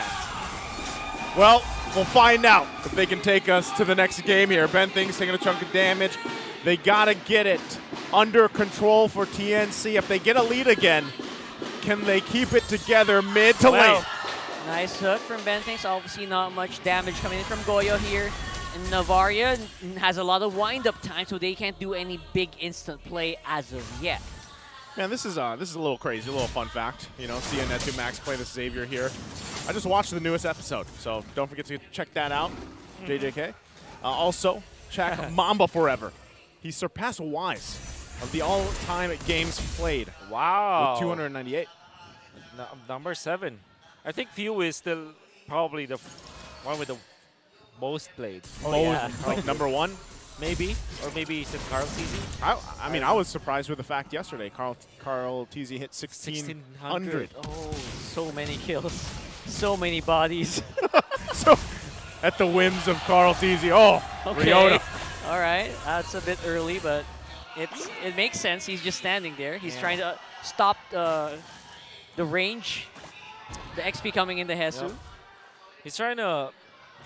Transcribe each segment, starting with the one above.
stand. Well, we'll find out if they can take us to the next game here. Ben Thing's taking a chunk of damage. They got to get it under control for TNC. If they get a lead again, can they keep it together mid to late? Nice hook from Ben Things. Obviously not much damage coming in from Goyo here. And Navaria has a lot of wind-up time, so they can't do any big instant play as of yet. Man, this is a little crazy, a little fun fact. You know, seeing Netu Max play the Savior here. I just watched the newest episode, so don't forget to check that out, JJK. Also, check Mamba Forever. He surpassed Wise of the all-time games played. Wow. With 298. Number 7. I think Few is still probably the one with the most played. Like number 1? Maybe. Or maybe it's Carl TZ. I mean, I was surprised with the fact yesterday Carl TZ hit 1,600. Oh, so many kills. So many bodies. So, at the whims of Carl TZ. Oh, okay. Ryota. All right, that's a bit early, but it makes sense. He's just standing there. He's trying to stop the range, the XP coming into Hesu. Yep.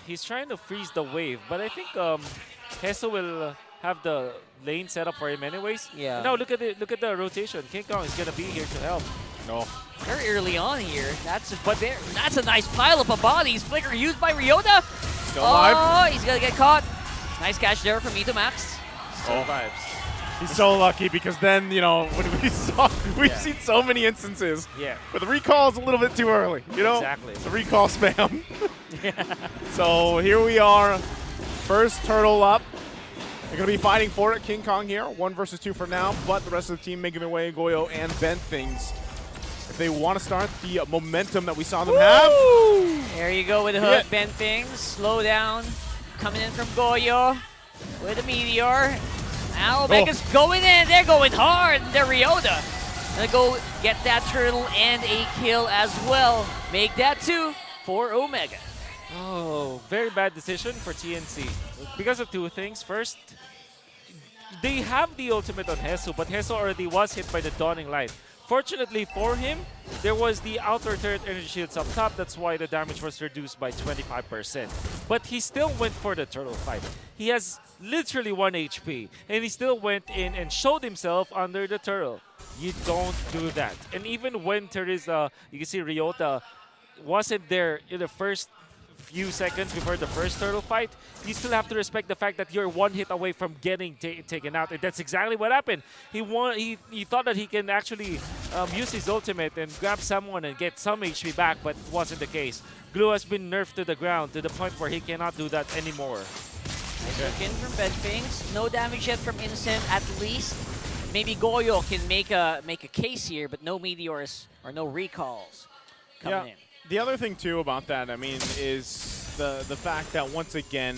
He's trying to freeze the wave, but I think Hesu will have the lane set up for him anyways. Yeah. And now look at the rotation. King Kong is gonna be here to help. No. Very early on here. That's a nice pileup of bodies. Flicker used by Ryota. Still alive. Oh, he's gonna get caught. Nice catch there from Ito Max. Survives. He's so lucky because then, you know, when we've seen so many instances. Yeah. But the recall is a little bit too early, you know? Exactly. The recall spam. So here we are. First turtle up. They're going to be fighting for it. King Kong here. 1 versus 2 for now, but the rest of the team making their way, Goyo and Ben Things. If they want to start the momentum that we saw them have. There you go with the hook, Ben Things. Slow down. Coming in from Goyo with a Meteor. Now Omega's going in. They're going hard. They're Ryota. Gonna go get that turtle and a kill as well. Make that 2 for Omega. Oh, very bad decision for TNC. Because of 2 things. First, they have the ultimate on Hesu, but Hesu already was hit by the Dawning Light. Fortunately for him, there was the outer turret energy shields up top. That's why the damage was reduced by 25%. But he still went for the turtle fight. He has literally 1 HP, and he still went in and showed himself under the turtle. You don't do that. And even when there is you can see Ryota wasn't there in the first few seconds before the first turtle fight, you still have to respect the fact that you're 1 hit away from getting taken out, and that's exactly what happened. He thought that he can actually use his ultimate and grab someone and get some HP back, but it wasn't the case. Glue has been nerfed to the ground to the point where he cannot do that anymore. Nice hook in from Ben Things. No damage yet from Innocent, at least. Maybe Goyo can make a case here, but no meteors or no recalls coming in. The other thing, too, about that, I mean, is the fact that, once again,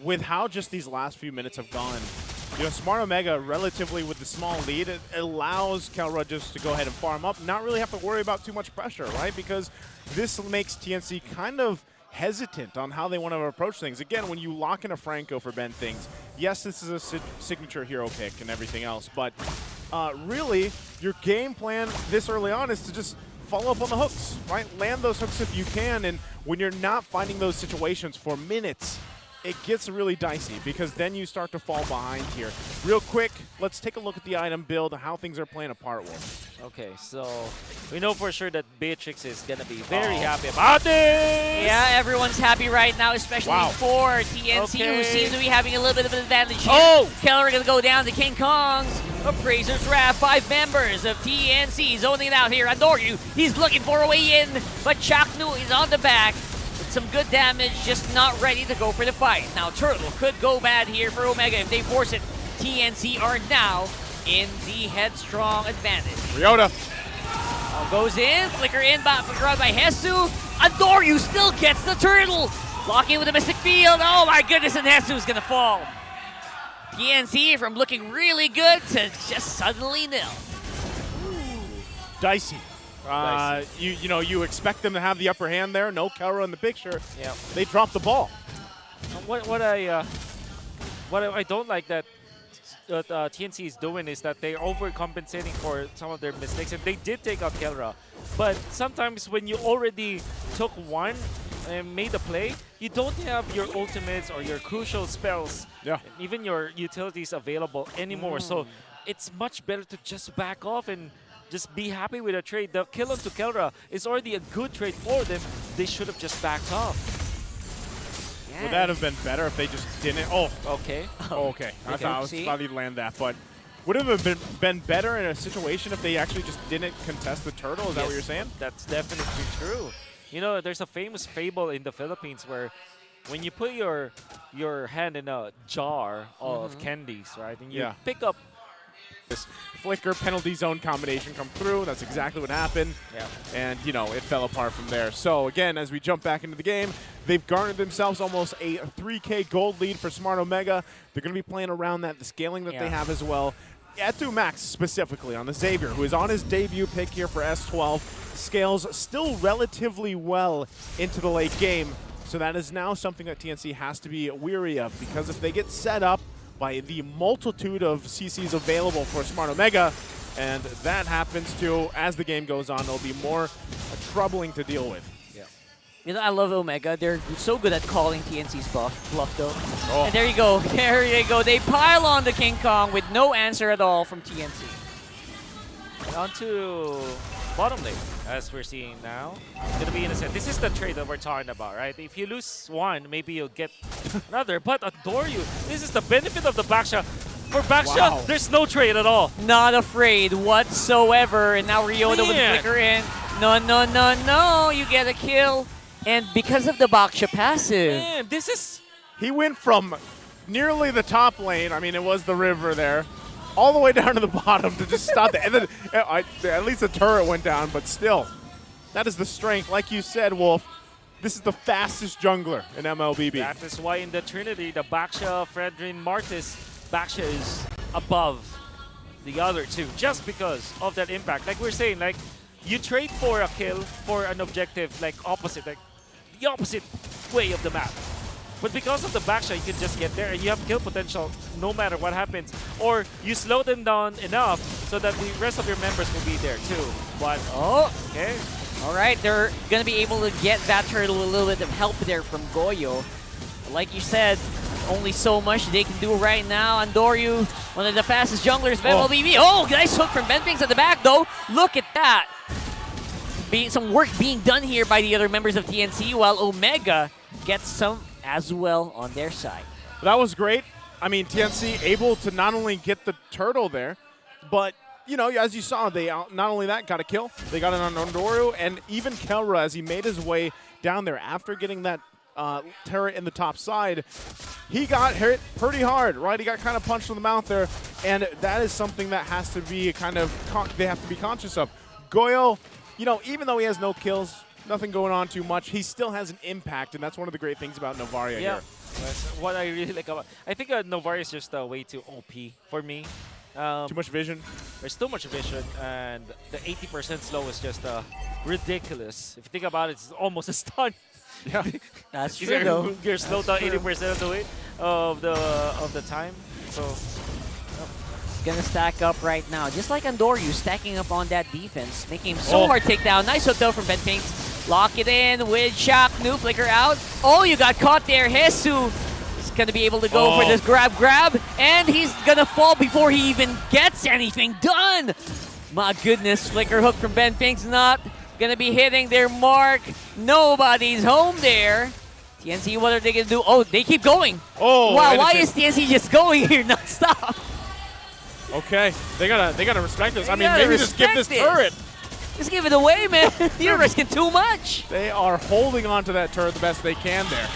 with how just these last few minutes have gone, you know, Smart Omega, relatively with the small lead, it allows Kelra just to go ahead and farm up, not really have to worry about too much pressure, right? Because this makes TNC kind of hesitant on how they want to approach things. Again, when you lock in a Franco for Ben Things, yes, this is a signature hero pick and everything else, but really, your game plan this early on is to just follow up on the hooks, right? Land those hooks if you can, and when you're not finding those situations for minutes, it gets really dicey because then you start to fall behind here. Real quick, let's take a look at the item build, how things are playing apart, Wolf. Okay, so we know for sure that Beatrix is going to be very happy about this! Yeah, everyone's happy right now, especially for TNC, who seems to be having a little bit of an advantage here. Oh! Keller going to go down to King Kong's Appraiser's Wrath. 5 members of TNC zoning it out here. Adoryu, he's looking for a way in, but Chaknu is on the back. Some good damage, just not ready to go for the fight. Now, Turtle could go bad here for Omega if they force it. TNC are now in the headstrong advantage. Ryota goes in, flicker in, flicker out by Hesu. Adoryu still gets the turtle. Locking with the Mystic Field. Oh my goodness, and Hesu's gonna fall. TNC from looking really good to just suddenly nil. Dicey. You know, you expect them to have the upper hand there. No Kelra in the picture. Yeah. They dropped the ball. What I don't like that TNC is doing is that they're overcompensating for some of their mistakes, and they did take out Kelra. But sometimes when you already took one and made a play, you don't have your ultimates or your crucial spells, even your utilities available anymore. So it's much better to just back off and just be happy with a trade. The kill onto Kelra is already a good trade for them. They should have just backed off. Yeah. Would that have been better if they just didn't? Oh, Okay. okay. I thought he'd land that, but would it have been better in a situation if they actually just didn't contest the turtle? Is that what you're saying? That's definitely true. You know, there's a famous fable in the Philippines where when you put your hand in a jar of candies, right, and you pick up this flicker penalty zone combination come through. That's exactly what happened. Yeah. And, you know, it fell apart from there. So, again, as we jump back into the game, they've garnered themselves almost a 3K gold lead for Smart Omega. They're going to be playing around that, the scaling that they have as well. Etu Max specifically on the Xavier, who is on his debut pick here for S12, scales still relatively well into the late game. So that is now something that TNC has to be weary of, because if they get set up by the multitude of CCs available for Smart Omega, and that happens to, as the game goes on, it'll be more troubling to deal with. Yeah. You know, I love Omega. They're so good at calling TNC's bluff though. Oh. And there you go. There you go. They pile on the King Kong with no answer at all from TNC. And on to bottom lane, as we're seeing now. It's going to be in a set. This is the trade that we're talking about, right? If you lose one, maybe you'll get another. But adore you. This is the benefit of the backshot. For backshot, there's no trade at all. Not afraid whatsoever. And now Ryota with the flicker in. No, no, no, no. You get a kill. And because of the Baksha passive. Man, this is... He went from nearly the top lane, I mean, it was the river there, all the way down to the bottom to just stop it. And then at least the turret went down, but still, that is the strength. Like you said, Wolf, this is the fastest jungler in MLBB. That is why in the Trinity, the Baksha, Fredrin, Martis, Baksha is above the other two, just because of that impact. Like we're saying, like, you trade for a kill for an objective, like opposite, like the opposite way of the map. But because of the backshot, you can just get there and you have kill potential no matter what happens. Or you slow them down enough so that the rest of your members will be there too. But, okay. All right, they're going to be able to get that turtle a little bit of help there from Goyo. Like you said, only so much they can do right now. Andoryu, one of the fastest junglers of MLBB. Oh, nice hook from Benpings at the back, though. Look at that. Some work being done here by the other members of TNC, while Omega gets some as well on their side. That was great. I mean, TNC able to not only get the turtle there, but, you know, as you saw, they not only that got a kill, they got it on Ondoru, and even Kelra, as he made his way down there after getting that turret in the top side, he got hit pretty hard, right? He got kind of punched in the mouth there, and that is something that has to be kind of, they have to be conscious of. Goyo, you know, even though he has no kills, nothing going on too much, he still has an impact, and that's one of the great things about Novaria here. That's what I really like about. I think Novaria is just way too OP for me. Too much vision. There's too much vision, and the 80% slow is just ridiculous. If you think about it, it's almost a stun. Yeah, that's true. Though. You're slowed down 80% of the way of the time. So it's gonna stack up right now, just like Andoryu stacking up on that defense, making him so hard takedown. Nice hook though from Benpings. Lock it in with Shock, new flicker out. Oh, you got caught there. Hesu is going to be able to go for this grab, and he's going to fall before he even gets anything done. My goodness, flicker hook from Benpings, not going to be hitting their mark. Nobody's home there. TNC, what are they going to do? Oh, they keep going. Oh, wow, why is TNC just going here non-stop? Okay, they gotta respect this. I mean, maybe just give this turret. Just give it away, man. You're risking too much. They are holding on to that turret the best they can there.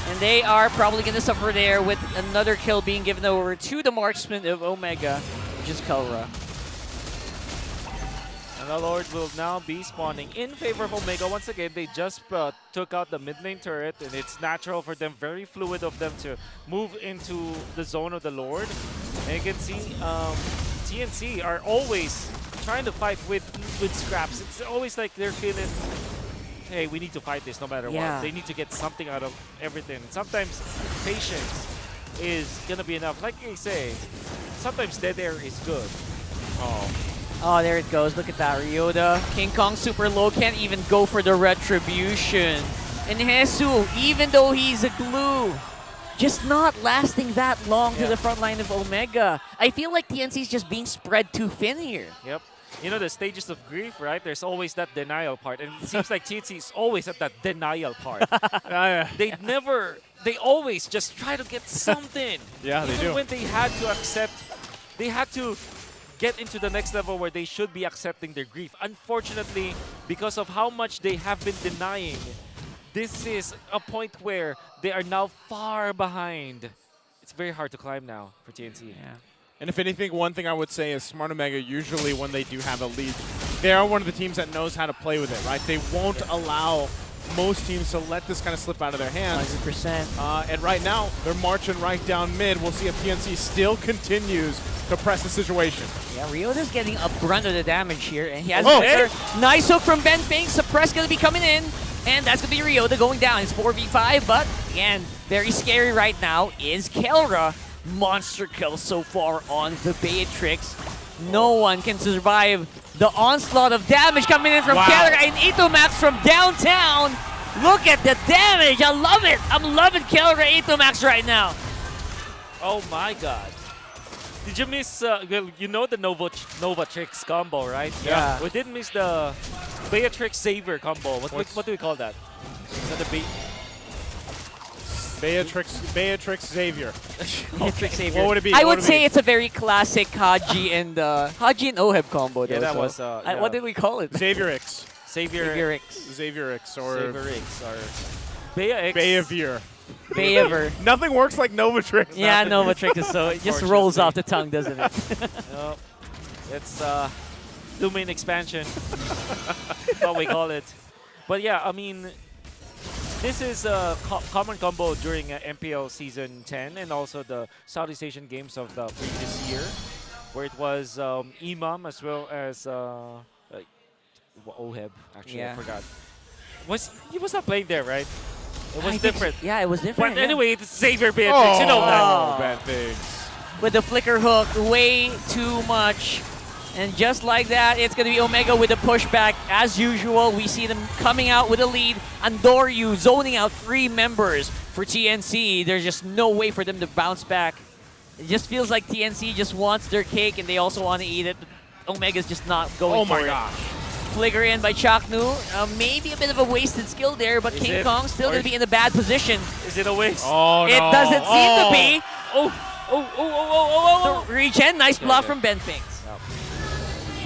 And they are probably going to suffer there with another kill being given over to the marksman of Omega, which is Kelra. And the Lord will now be spawning in favor of Omega. Once again, they just took out the mid lane turret, and it's natural for them, very fluid of them to move into the zone of the Lord. And you can see TNC are always trying to fight with scraps. It's always like they're feeling, hey, we need to fight this no matter what. They need to get something out of everything. And sometimes patience is going to be enough. Like you say, sometimes dead air is good. Oh. Oh, there it goes. Look at that. Ryota. King Kong super low. Can't even go for the retribution. And Hesu, even though he's a glue, just not lasting that long to the front line of Omega. I feel like TNC's just being spread too thin here. Yep. You know the stages of grief, right? There's always that denial part. And it seems like TNC is always at that denial part. They always just try to get something. Yeah, they Even do. when they had to get into the next level where they should be accepting their grief. Unfortunately, because of how much they have been denying, this is a point where they are now far behind. It's very hard to climb now for TNC. Yeah. And if anything, one thing I would say is Smart Omega, usually when they do have a lead, they are one of the teams that knows how to play with it, right? They won't allow most teams to let this kind of slip out of their hands. 100%. And right now, they're marching right down mid. We'll see if TNC still continues to press the situation. Yeah, Ryota's getting a brunt of the damage here, and he has Oh. a nice hook from Ben Fink. Suppress gonna be coming in, and that's gonna be Ryota going down. It's 4v5, but again, very scary right now is Kelra. Monster kill so far on the Beatrix. No one can survive the onslaught of damage coming in from Kelra and Itomax from downtown. Look at the damage. I love it. I'm loving Kelra Itomax right now. Oh my god. Did you miss, well, you know the Novatrix combo, right? Yeah. We did miss the Beatrix Xavier combo. What do we call that? Is that the Beatrix Xavier. Beatrix Xavier. What would it be? I What would say it's a very classic Haji and Oheb combo. Yeah, though, that so. was, yeah. What did we call it? Xavier X. Xavier X or Xavier X or Bea X. Beavier. Bayever. Nothing works like Novatrix. Yeah, Novatrix is so it just rolls off the tongue, doesn't it? No, it's domain expansion. That's what we call it. But yeah, I mean, this is a common combo during MPL Season 10 and also the Southeast Asian Games of the previous year, where it was Imam as well as Oheb. Actually, Yeah. I forgot. He was not playing there, right? It was different. Yeah, it was different. But yeah. anyway, it's Xavier Beatrix. You know that. Oh, bad things. With the flicker hook, way too much. And just like that, it's going to be Omega with a pushback. As usual, we see them coming out with a lead. Andoryu zoning out 3 members for TNC. There's just no way for them to bounce back. It just feels like TNC just wants their cake and they also want to eat it. But Omega's just not going for it. Oh my gosh. Flicker in by Chaknu. Maybe a bit of a wasted skill there, but Is King it? Kong still Or- going to be in a bad position. Is it a waste? Oh, no. It doesn't seem to be. Oh. The regen, nice bluff yeah. from Ben Finks.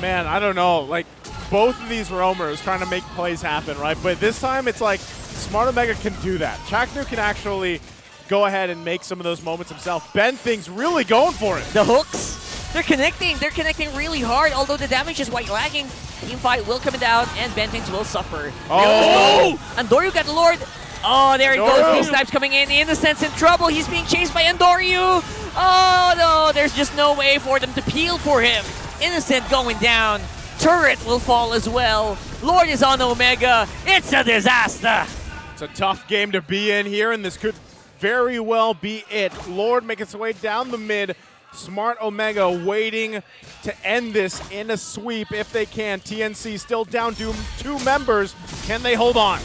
Man, I don't know. Like, both of these roamers trying to make plays happen, right? But this time, it's like Smart Omega can do that. Chaknu can actually go ahead and make some of those moments himself. Ben Thing's really going for it. The hooks, they're connecting. They're connecting really hard, although the damage is quite lagging. Team fight will come down, and Ben Finks will suffer. Oh! Andoryu got lured. Oh, there it goes. Andoryu. These snipes coming in. Innocent's in trouble. He's being chased by Andoryu. Oh, no. There's just no way for them to peel for him. Innocent going down. Turret will fall as well. Lord is on Omega. It's a disaster. It's a tough game to be in here, and this could very well be it. Lord making its way down the mid. Smart Omega waiting to end this in a sweep if they can. TNC still down to 2 members. Can they hold on?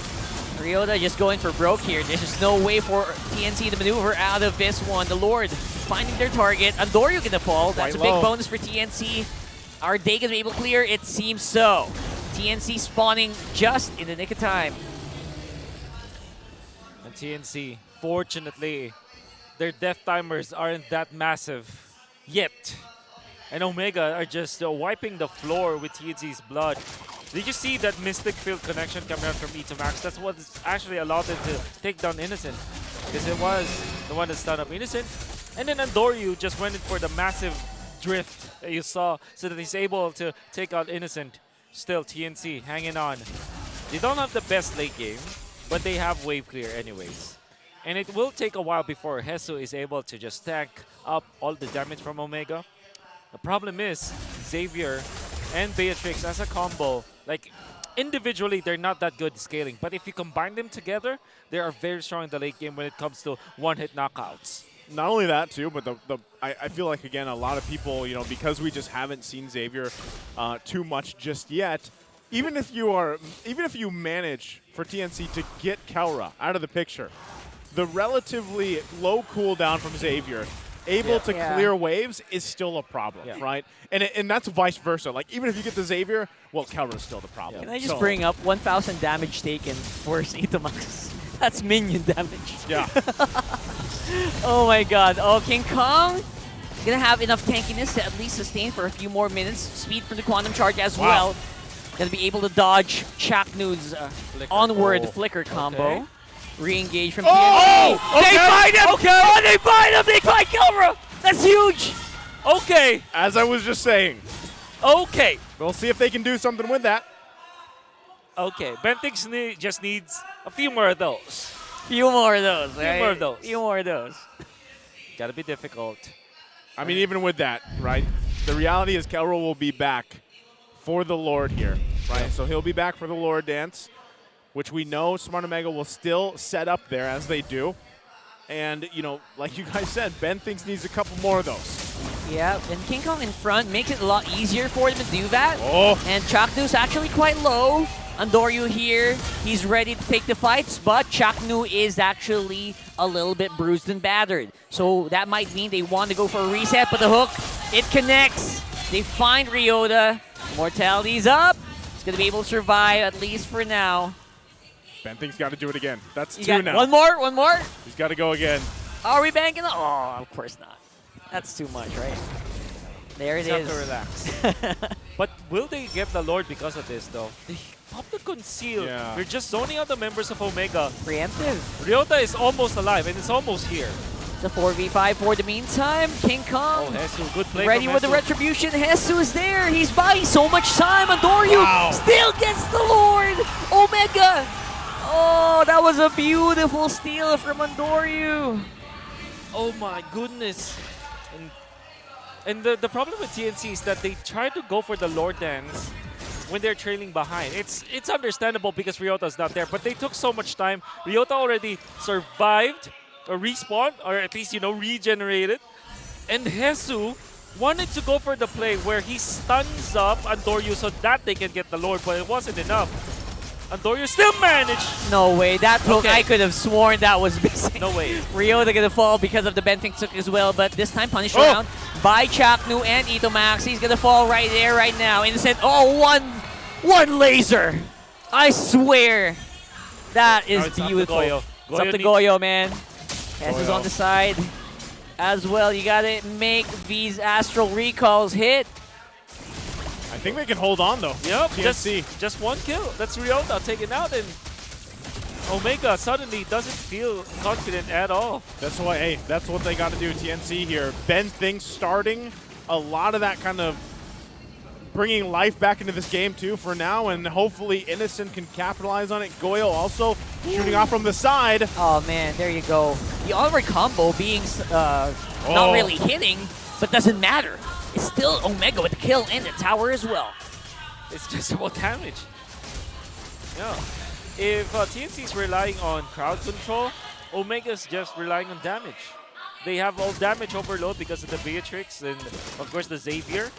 Ryota just going for broke here. There's just no way for TNC to maneuver out of this one. The Lord finding their target. Andoryu gonna fall. That's a Quite big low. bonus for TNC. Are they gonna be able to clear? It seems so. TNC spawning just in the nick of time. And TNC, fortunately, their death timers aren't that massive yet. And Omega are just wiping the floor with TNC's blood. Did you see that Mystic Field connection coming out from Itomax? That's what actually allowed them to take down Innocent. Because it was the one that stunned up Innocent. And then Andoryu just went in for the massive drift that you saw so that he's able to take out Innocent. Still, TNC hanging on. They don't have the best late game, but they have wave clear anyways. And it will take a while before Hesu is able to just stack up all the damage from Omega. The problem is, Xavier and Beatrix as a combo, like individually they're not that good scaling, but if you combine them together, they are very strong in the late game when it comes to one-hit knockouts. not only that too, but I feel like again a lot of people, because we just haven't seen Xavier too much just yet. Even if you manage for TNC to get Kelra out of the picture, the relatively low cooldown from Xavier, able to clear waves, is still a problem, right? And that's vice versa. Like even if you get the Xavier, well, Kelra's still the problem. Can I just bring up 1,000 damage taken for Itomax? That's minion damage. Yeah. Oh my god. Oh, King Kong gonna have enough tankiness to at least sustain for a few more minutes. Speed from the Quantum Charge as well. Gonna be able to dodge Chaknu's onward flicker combo. Okay. Re-engage from TNC. They find him! Oh, they find him! They find Kelra! That's huge! Okay. As I was just saying, Okay. we'll see if they can do something with that. Okay. Bentix just needs a few more of those. Few more of those, Few more of those. Few more of those. Gotta be difficult. I mean, even with that, right? The reality is Kelra will be back for the Lord here, right? So he'll be back for the Lord dance, which we know Smart Omega will still set up there as they do. And, like you guys said, Ben thinks needs a couple more of those. Yeah, and King Kong in front makes it a lot easier for him to do that. Oh. And Chaknu's actually quite low. Andoryu here, he's ready to take the fights, but Chaknu is actually a little bit bruised and battered. So that might mean they want to go for a reset, but the hook, it connects. They find Ryota. Mortality's up. He's going to be able to survive, at least for now. Ben thinks got to do it again. That's You two got now. one more? He's got to go again. Are we banking? Oh, of course not. That's too much, right? There it Just is. have to relax. But will they get the Lord because of this, though? They pop the conceal. Yeah. They're just zoning out the members of Omega. Preemptive. Ryota is almost alive, and it's almost here. It's a 4v5 for the meantime. King Kong Oh, Hesu, good play ready from with the Hesu. retribution. Hesu is there. He's buying so much time. Andoryu Wow. still gets the Lord. Omega. Oh, that was a beautiful steal from Andoryu. Oh my goodness. And the problem with TNC is that they try to go for the Lord dance when they're trailing behind. It's understandable because Ryota's not there, but they took so much time. Ryota already survived or respawned, or at least, regenerated. And Hesu wanted to go for the play where he stuns up Andoryu so that they can get the Lord, but it wasn't enough. Andoryu still managed. No way. That hook, Okay. I could have sworn that was missing. No way. Ryota gonna fall because of the Bentink hook as well, but this time punished around by Chaknu and Itomax. He's gonna fall right there, right now. Innocent. Oh, one laser. I swear. That is No, it's up to beautiful. Goyo. It's up Goyo to needs- Goyo, man. Hess is Goyo. on the side as well. You gotta make these astral recalls hit. I think they can hold on, though. Yep, TNC. just one kill. That's Ryota taken out, and Omega suddenly doesn't feel confident at all. That's why, hey, that's what they got to do, TNC here. Ben thinks starting a lot of that kind of bringing life back into this game, too, for now, and hopefully Innocent can capitalize on it. Goyo also shooting off from the side. Oh man, there you go. The onward combo being not really hitting, but doesn't matter. It's still Omega with the kill and the tower as well. It's just about damage. Yeah. If TNC's relying on crowd control, Omega's just relying on damage. They have all damage overload because of the Beatrix and, of course, the Xavier.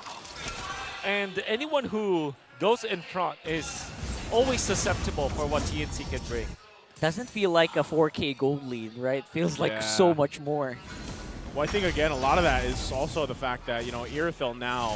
And anyone who goes in front is always susceptible for what TNC can bring. Doesn't feel like a 4K gold lead, right? Feels like so much more. Well, I think, again, a lot of that is also the fact that, Irithyll now,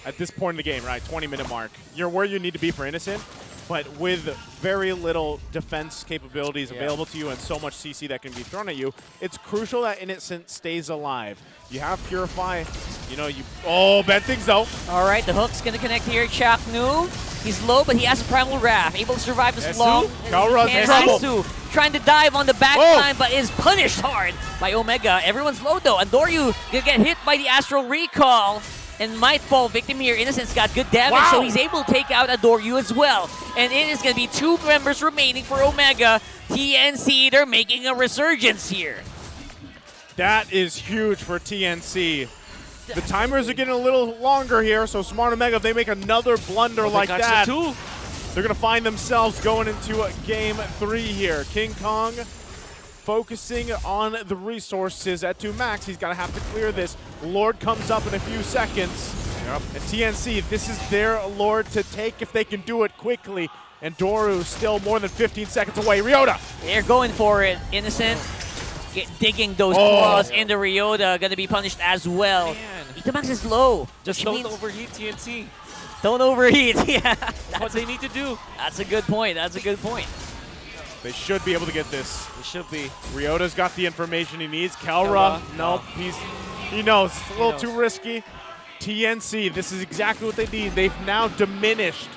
at this point in the game, right, 20-minute mark, you're where you need to be for Innocent, but with very little defense capabilities available to you and so much CC that can be thrown at you, it's crucial that Innocent stays alive. You have Purify, bad things though. All right, the hook's going to connect here. Chaknu, he's low, but he has a Primal Wrath, able to survive this Hesu, long. Kalra's in And trouble. Hesu trying to dive on the back line, but is punished hard by Omega. Everyone's low though. Andoryu gonna get hit by the Astral Recall and might fall victim here. Innocent's got good damage, so he's able to take out Andoryu as well. And it is gonna be 2 members remaining for Omega. TNC, they're making a resurgence here. That is huge for TNC. The timers are getting a little longer here, so Smart Omega, if they make another blunder like that, they're going to find themselves going into game 3 here. King Kong focusing on the resources at 2 max. He's gonna have to clear this. Lord comes up in a few seconds. Yep. And TNC, this is their Lord to take if they can do it quickly. And Doru still more than 15 seconds away. Ryota! They're going for it. Innocent digging those claws into Ryota. Gonna be punished as well. Man. Itamax is low. Just which don't means overheat TNC. don't overheat. Yeah, That's what they need to do. that's a good point. That's a good point. They should be able to get this. It should be. Ryota's got the information he needs. Kelra, Kelra, nope, he knows. It's a little knows. too risky. TNC, this is exactly what they need. They've now diminished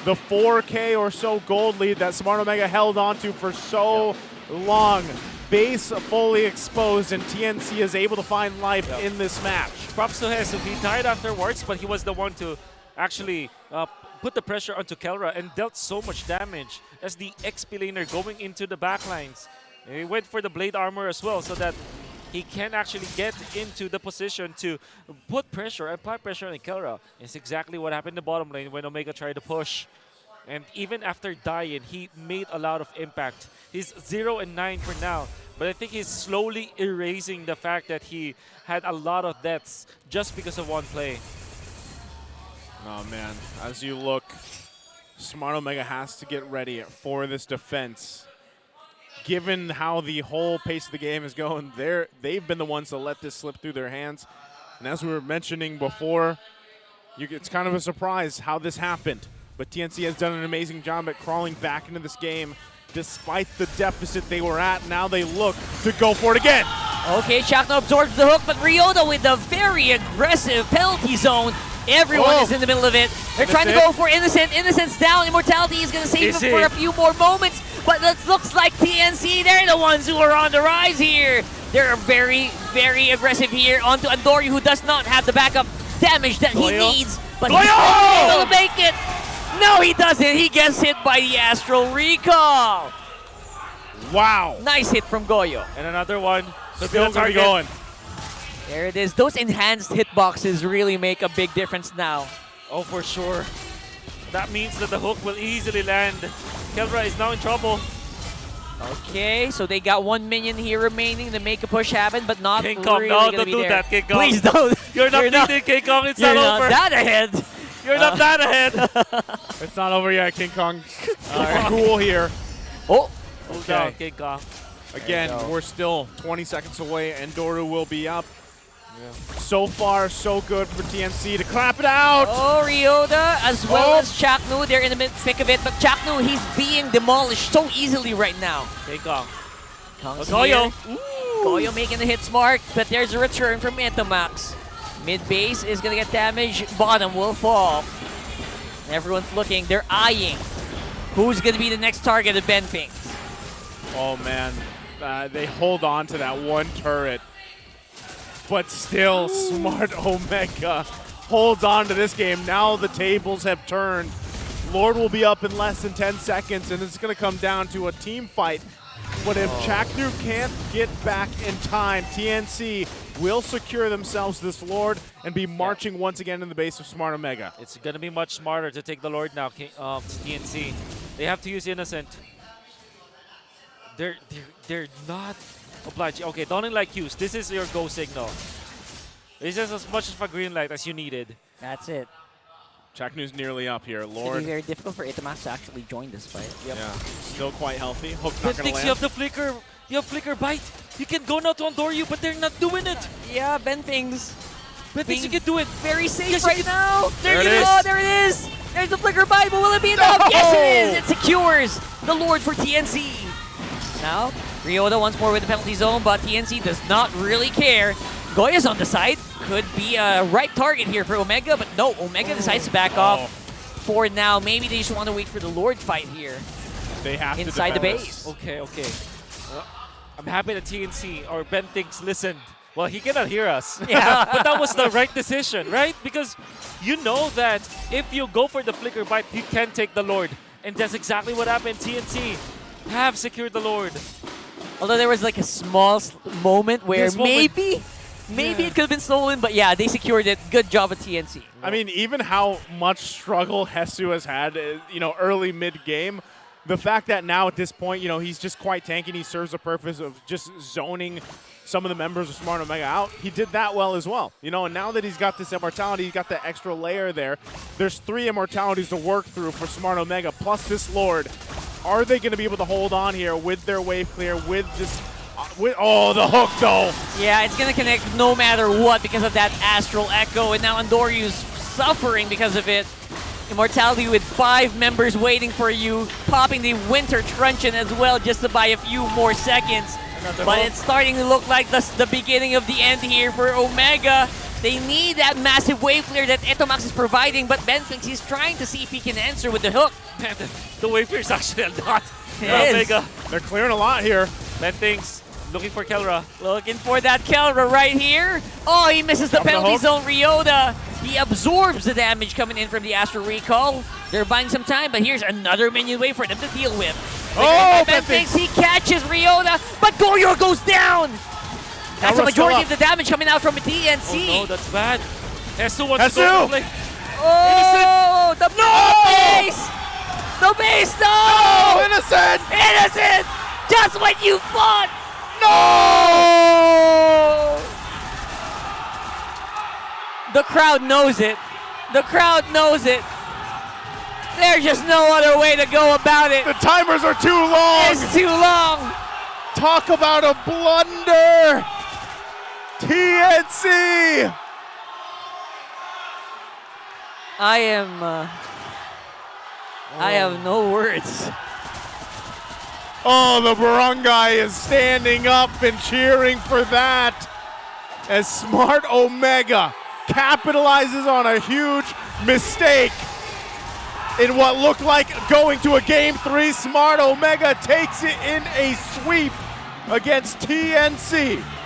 the 4K or so gold lead that Smart Omega held onto for so long. Base fully exposed, and TNC is able to find life in this match. Props to Hesu. He died afterwards, but he was the one to actually put the pressure onto Kelra and dealt so much damage as the XP laner going into the backlines. And he went for the blade armor as well so that he can actually get into the position to put pressure, apply pressure on Kelra. It's exactly what happened in the bottom lane when Omega tried to push. And even after dying, he made a lot of impact. He's 0-9 for now, but I think he's slowly erasing the fact that he had a lot of deaths just because of one play. Oh man, as you look, Smart Omega has to get ready for this defense. Given how the whole pace of the game is going, they've been the ones to let this slip through their hands. And as we were mentioning before, it's kind of a surprise how this happened. But TNC has done an amazing job at crawling back into this game despite the deficit they were at. Now they look to go for it again. Okay, Chakno absorbs the hook, but Ryota with a very aggressive penalty zone. Everyone is in the middle of it. They're trying to go for Innocent. Innocent's down. Immortality is going to save him for a few more moments. But it looks like TNC, they're the ones who are on the rise here. They're very, very aggressive here onto Andori, who does not have the backup damage that he needs. But he's able to make it. No, he doesn't. He gets hit by the Astral Recall. Wow. Nice hit from Goyo. And another one. Still gonna be going. There it is. Those enhanced hitboxes really make a big difference now. Oh, for sure. That means that the hook will easily land. Kelra is now in trouble. Okay, so they got 1 minion here remaining to make a push happen, but not King Kong, really no, gonna don't be do there. that, King Kong. Please don't. You're not needed, King Kong. It's You're not over. not that ahead. You're not that ahead. It's not over yet, King Kong. Cool here. Oh, Hold down, King Kong. Again, we're still 20 seconds away, and Doru will be up. So far, so good for TNC to clap it out. oh, Ryota as well as Chaknu. They're in the thick of it, but Chaknu, he's being demolished so easily right now. King Kong. Kong's Goyo. here. Goyo making the hits mark, but there's a return from Itamax. Mid base is going to get damaged. Bottom will fall. Everyone's looking. They're eyeing who's going to be the next target of Benfing. Oh, man. They hold on to that one turret. But still, Smart Omega holds on to this game. Now the tables have turned. Lord will be up in less than 10 seconds, and it's going to come down to a team fight. But if Chaknu can't get back in time, TNC will secure themselves this Lord and be marching once again in the base of Smart Omega. It's going to be much smarter to take the Lord now, TNC. They have to use Innocent. They're not obliged. Okay, Dawning Light Q's. This is your go signal. This is as much of a green light as you needed. That's it. Chaknu's nearly up here. It's going to Lord, be very difficult for Itamax to actually join this fight. Yep. yeah, still quite healthy. Hook not going to Thinks land. you have the flicker. You have flicker bite. You can go now to Andor you, but they're not doing it. Yeah, Benfing's But thinks you can do it. very safe Yes, right now. There it is. Oh, there it is. There's the flicker bite, but will it be enough? No! Yes, it is. It secures the Lord for TNC. Now, Ryota once more with the penalty zone, but TNC does not really care. Goya's on the side. Could be a right target here for Omega, but no, Omega decides to back off for now. Maybe they just want to wait for the Lord fight here They have inside to the defend base. Okay, okay. Well, I'm happy that TNC or Ben thinks listened. Well, he cannot hear us. Yeah. But that was the right decision, right? Because you know that if you go for the flicker bite, you can take the Lord. And that's exactly what happened. TNC have secured the Lord. Although there was like a small moment where This moment- maybe it could have been stolen, but yeah, they secured it. Good job at TNC. I mean, even how much struggle Hesu has had, early mid-game, the fact that now at this point, you know, he's just quite tanky. He serves the purpose of just zoning some of the members of Smart Omega out. He did that well as well. You know, and now that he's got this immortality, he's got the extra layer there. There's 3 immortalities to work through for Smart Omega, plus this Lord. Are they going to be able to hold on here with their wave clear, with this... oh, the hook, though. Yeah, it's going to connect no matter what because of that Astral Echo, and now Andoryu's suffering because of it. Immortality with 5 members waiting for you, popping the Winter Truncheon as well just to buy a few more seconds. But it's starting to look like the beginning of the end here for Omega. They need that massive wave clear that Etomax is providing, but Ben thinks he's trying to see if he can answer with the hook. The wave clear is actually a lot. It is. Omega. They're clearing a lot here. Ben thinks, looking for Kelra. Looking for that Kelra right here. Oh, he misses the penalty zone, Ryota. He absorbs the damage coming in from the Astral Recall. They're buying some time, but here's another minion wave for them to deal with. Oh, Ben thinks he catches Ryota, but Goryor goes down. That's the majority of the damage coming out from TNC. Oh no, that's bad. Hesu wants to go to play. Oh, the base! The base, no! Oh, innocent! Innocent! Just when you fought! No! The crowd knows it. The crowd knows it. There's just no other way to go about it. The timers are too long! It's too long! Talk about a blunder! TNC! I have no words. Oh, the barangay is standing up and cheering for that as Smart Omega capitalizes on a huge mistake. In what looked like going to a Game 3, Smart Omega takes it in a sweep against TNC.